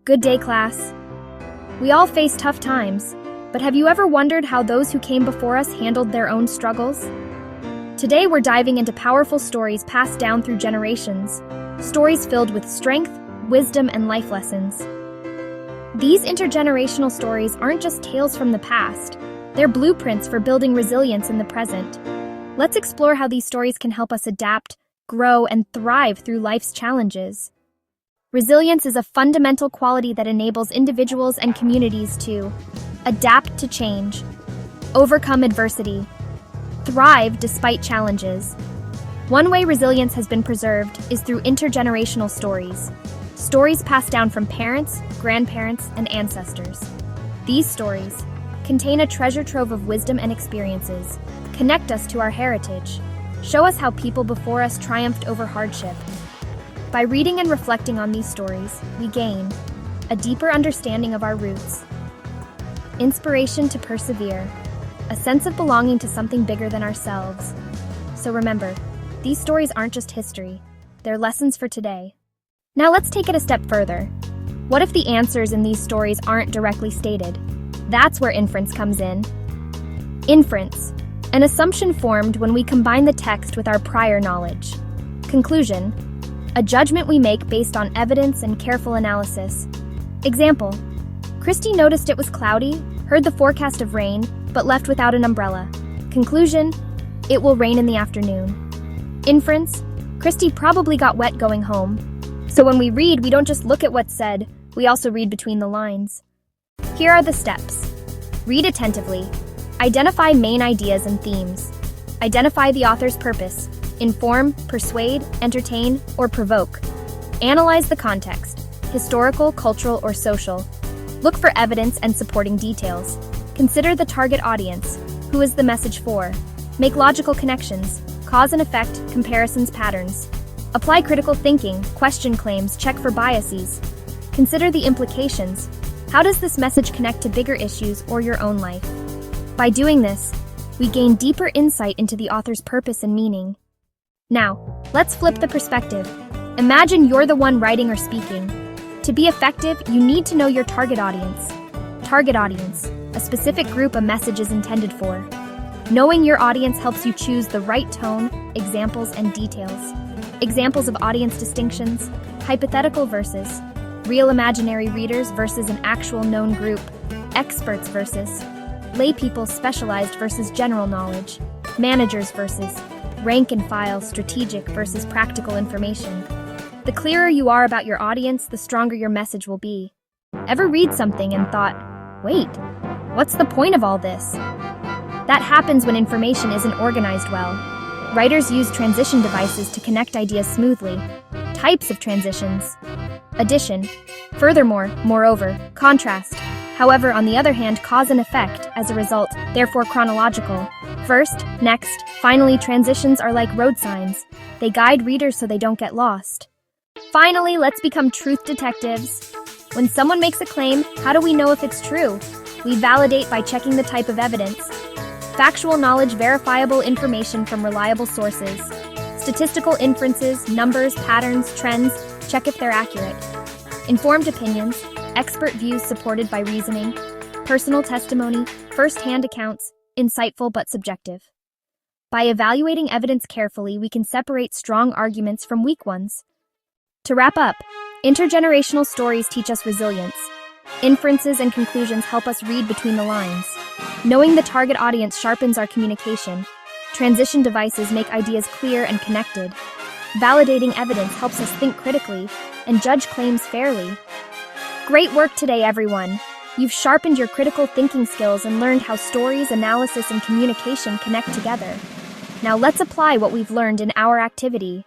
Good day, class. We all face tough times, but have you ever wondered how those who came before us handled their own struggles? Today we're diving into powerful stories passed down through generations, stories filled with strength, wisdom, and life lessons. These intergenerational stories aren't just tales from the past, they're blueprints for building resilience in the present. Let's explore how these stories can help us adapt, grow, and thrive through life's challenges. Resilience is a fundamental quality that enables individuals and communities to adapt to change, overcome adversity, thrive despite challenges. One way resilience has been preserved is through intergenerational stories. Stories passed down from parents, grandparents, and ancestors. These stories contain a treasure trove of wisdom and experiences, connect us to our heritage, show us how people before us triumphed over hardship. By reading and reflecting on these stories, we gain a deeper understanding of our roots, inspiration to persevere, a sense of belonging to something bigger than ourselves. So remember, these stories aren't just history, they're lessons for today. Now let's take it a step further. What if the answers in these stories aren't directly stated? That's where inference comes in. Inference, an assumption formed when we combine the text with our prior knowledge. Conclusion, a judgment we make based on evidence and careful analysis. Example, Christy noticed it was cloudy, heard the forecast of rain, but left without an umbrella. Conclusion, it will rain in the afternoon. Inference, Christy probably got wet going home. So when we read, we don't just look at what's said, we also read between the lines. Here are the steps. Read attentively. Identify main ideas and themes. Identify the author's purpose. Inform, persuade, entertain, or provoke. Analyze the context, historical, cultural, or social. Look for evidence and supporting details. Consider the target audience. Who is the message for? Make logical connections, cause and effect, comparisons, patterns. Apply critical thinking, question claims, check for biases. Consider the implications. How does this message connect to bigger issues or your own life? By doing this, we gain deeper insight into the author's purpose and meaning. Now, let's flip the perspective. Imagine you're the one writing or speaking. To be effective, you need to know your target audience. Target audience, a specific group a message is intended for. Knowing your audience helps you choose the right tone, examples, and details. Examples of audience distinctions, hypothetical versus real imaginary readers versus an actual known group, experts versus laypeople, specialized versus general knowledge, managers versus rank and file, strategic versus practical information. The clearer you are about your audience, the stronger your message will be. Ever read something and thought, wait, what's the point of all this? That happens when information isn't organized well. Writers use transition devices to connect ideas smoothly. Types of transitions. Addition. Furthermore, moreover, contrast. However, on the other hand, cause and effect, as a result, therefore chronological. First, next, finally, transitions are like road signs. They guide readers so they don't get lost. Finally, let's become truth detectives. When someone makes a claim, how do we know if it's true? We validate by checking the type of evidence. Factual knowledge, verifiable information from reliable sources. Statistical inferences, numbers, patterns, trends, check if they're accurate. Informed opinions, expert views supported by reasoning. Personal testimony, first-hand accounts, insightful but subjective. By evaluating evidence carefully, we can separate strong arguments from weak ones. To wrap up, intergenerational stories teach us resilience. Inferences and conclusions help us read between the lines. Knowing the target audience sharpens our communication. Transition devices make ideas clear and connected. Validating evidence helps us think critically and judge claims fairly. Great work today, everyone! You've sharpened your critical thinking skills and learned how stories, analysis, and communication connect together. Now let's apply what we've learned in our activity.